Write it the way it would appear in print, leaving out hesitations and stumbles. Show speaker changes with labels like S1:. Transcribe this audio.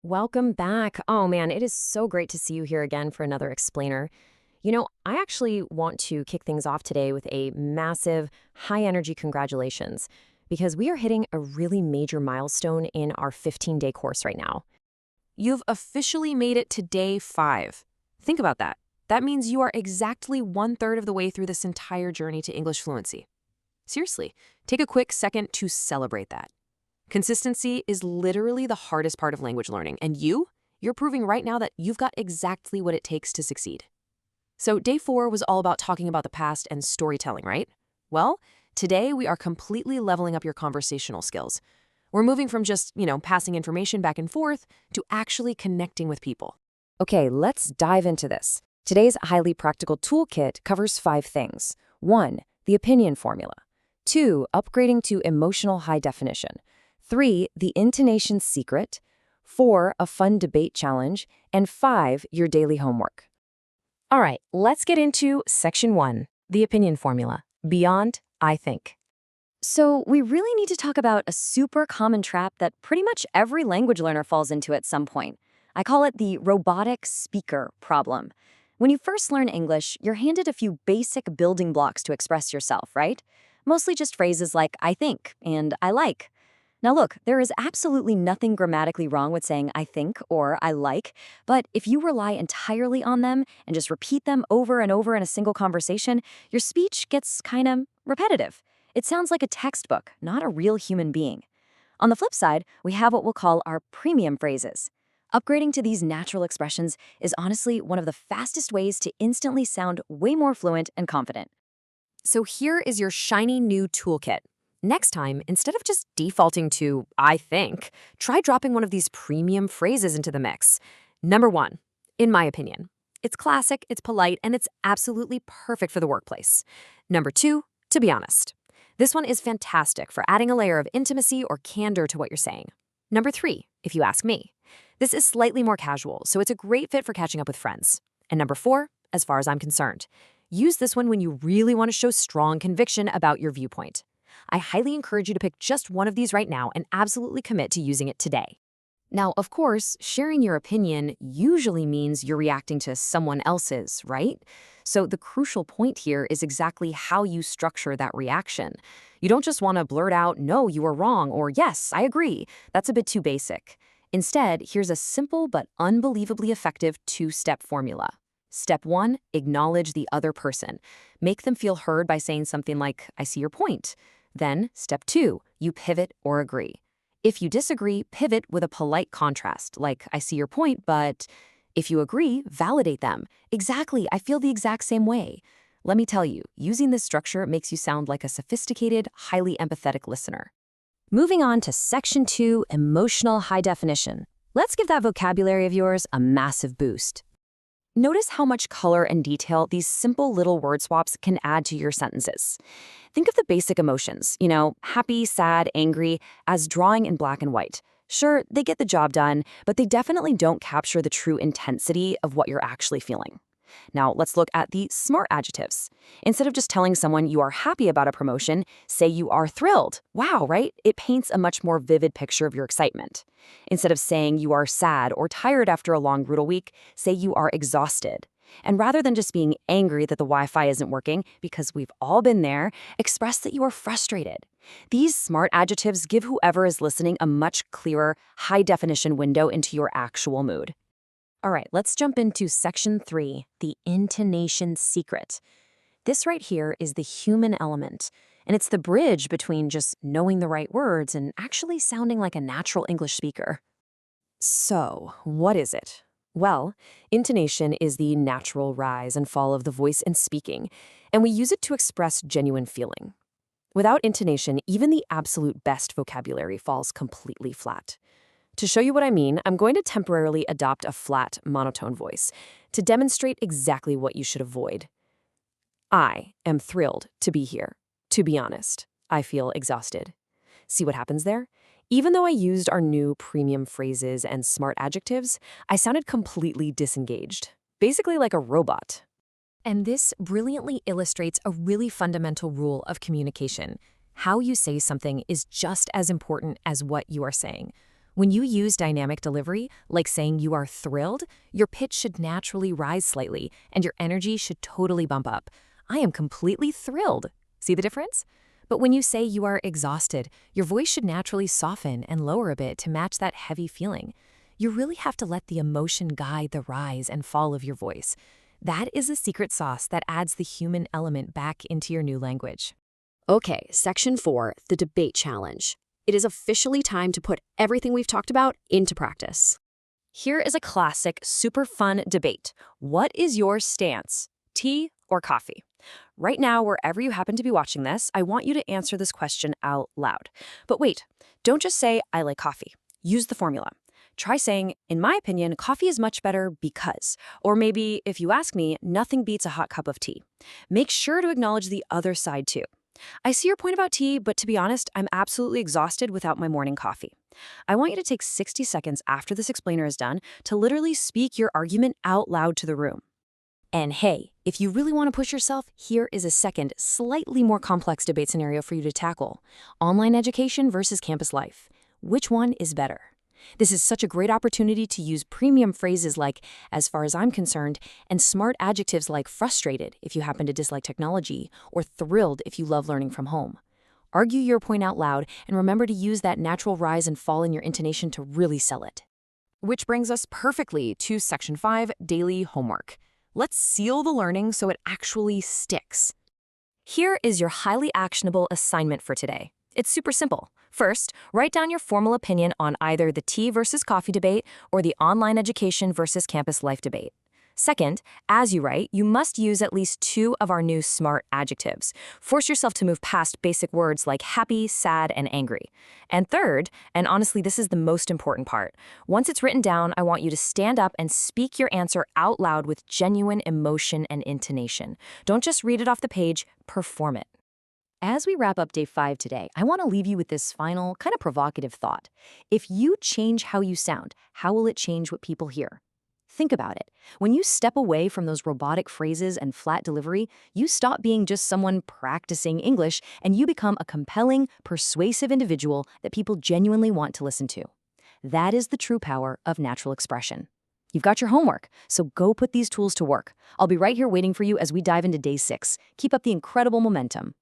S1: Welcome back. Oh man, it is so great to see you here again for another explainer. I actually want to kick things off today with a massive, high energy congratulations because we are hitting a really major milestone in our 15-day course right now.
S2: You've officially made it to day 5. Think about that. That means you are exactly 1/3 of the way through this entire journey to English fluency. Seriously, take a quick second to celebrate that. Consistency is literally the hardest part of language learning, and you're proving right now that you've got exactly what it takes to succeed. So day 4 was all about talking about the past and storytelling, right? Well, today we are completely leveling up your conversational skills. We're moving from just, passing information back and forth to actually connecting with people.
S1: Okay, let's dive into this. Today's highly practical toolkit covers 5 things. 1. The opinion formula. 2. Upgrading to emotional high definition. 3. The intonation secret. 4. A fun debate challenge. And 5. Your daily homework. All right, let's get into section 1, the opinion formula. Beyond, I think.
S3: So, we really need to talk about a super common trap that pretty much every language learner falls into at some point. I call it the robotic speaker problem. When you first learn English, you're handed a few basic building blocks to express yourself, right? Mostly just phrases like I think and I like. Now look, there is absolutely nothing grammatically wrong with saying I think or I like, but if you rely entirely on them and just repeat them over and over in a single conversation, your speech gets kind of repetitive. It sounds like a textbook, not a real human being. On the flip side, we have what we'll call our premium phrases. Upgrading to these natural expressions is honestly one of the fastest ways to instantly sound way more fluent and confident.
S2: So here is your shiny new toolkit. Next time, instead of just defaulting to I think, try dropping one of these premium phrases into the mix. Number 1, in my opinion. It's classic, it's polite, and it's absolutely perfect for the workplace. Number 2, to be honest. This one is fantastic for adding a layer of intimacy or candor to what you're saying. Number 3, if you ask me. This is slightly more casual, so it's a great fit for catching up with friends. And number 4, as far as I'm concerned, use this one when you really want to show strong conviction about your viewpoint. I highly encourage you to pick just one of these right now and absolutely commit to using it today. Now, of course, sharing your opinion usually means you're reacting to someone else's, right? So the crucial point here is exactly how you structure that reaction. You don't just want to blurt out, no, you are wrong, or yes, I agree. That's a bit too basic. Instead, here's a simple but unbelievably effective 2-step formula. Step 1, acknowledge the other person. Make them feel heard by saying something like, I see your point. Then, step 2, you pivot or agree. If you disagree, pivot with a polite contrast, like, I see your point, but if you agree, validate them. Exactly, I feel the exact same way. Let me tell you, using this structure makes you sound like a sophisticated, highly empathetic listener.
S1: Moving on to section 2, emotional high definition. Let's give that vocabulary of yours a massive boost. Notice how much color and detail these simple little word swaps can add to your sentences. Think of the basic emotions, happy, sad, angry, as drawing in black and white. Sure, they get the job done, but they definitely don't capture the true intensity of what you're actually feeling. Now, let's look at the smart adjectives. Instead of just telling someone you are happy about a promotion, say you are thrilled. Wow, right? It paints a much more vivid picture of your excitement. Instead of saying you are sad or tired after a long, brutal week, say you are exhausted. And rather than just being angry that the Wi-Fi isn't working, because we've all been there, express that you are frustrated. These smart adjectives give whoever is listening a much clearer, high-definition window into your actual mood. All right, let's jump into section 3, the intonation secret. This right here is the human element, and it's the bridge between just knowing the right words and actually sounding like a natural English speaker. So, what is it? Well, intonation is the natural rise and fall of the voice in speaking, and we use it to express genuine feeling. Without intonation, even the absolute best vocabulary falls completely flat. To show you what I mean, I'm going to temporarily adopt a flat, monotone voice to demonstrate exactly what you should avoid. I am thrilled to be here. To be honest, I feel exhausted. See what happens there? Even though I used our new premium phrases and smart adjectives, I sounded completely disengaged, basically like a robot. And this brilliantly illustrates a really fundamental rule of communication. How you say something is just as important as what you are saying. When you use dynamic delivery, like saying you are thrilled, your pitch should naturally rise slightly, and your energy should totally bump up. I am completely thrilled. See the difference? But when you say you are exhausted, your voice should naturally soften and lower a bit to match that heavy feeling. You really have to let the emotion guide the rise and fall of your voice. That is the secret sauce that adds the human element back into your new language.
S2: Okay, Section 4, the debate challenge. It is officially time to put everything we've talked about into practice.
S1: Here is a classic, super fun debate. What is your stance? Tea or coffee? Right now, wherever you happen to be watching this, I want you to answer this question out loud. But wait, don't just say, I like coffee. Use the formula. Try saying, in my opinion, coffee is much better because. Or maybe, if you ask me, nothing beats a hot cup of tea. Make sure to acknowledge the other side too. I see your point about tea, but to be honest, I'm absolutely exhausted without my morning coffee. I want you to take 60 seconds after this explainer is done to literally speak your argument out loud to the room. And hey, if you really want to push yourself, here is a second, slightly more complex debate scenario for you to tackle. Online education versus campus life. Which one is better? This is such a great opportunity to use premium phrases like, as far as I'm concerned, and smart adjectives like frustrated if you happen to dislike technology, or thrilled if you love learning from home. Argue your point out loud, and remember to use that natural rise and fall in your intonation to really sell it. Which brings us perfectly to Section 5, daily homework. Let's seal the learning so it actually sticks. Here is your highly actionable assignment for today. It's super simple. First, write down your formal opinion on either the tea versus coffee debate or the online education versus campus life debate. Second, as you write, you must use at least 2 of our new smart adjectives. Force yourself to move past basic words like happy, sad, and angry. And third, and honestly this is the most important part, once it's written down, I want you to stand up and speak your answer out loud with genuine emotion and intonation. Don't just read it off the page, perform it. As we wrap up day 5 today, I want to leave you with this final, kind of provocative thought. If you change how you sound, how will it change what people hear? Think about it. When you step away from those robotic phrases and flat delivery, you stop being just someone practicing English and you become a compelling, persuasive individual that people genuinely want to listen to. That is the true power of natural expression. You've got your homework, so go put these tools to work. I'll be right here waiting for you as we dive into day 6. Keep up the incredible momentum.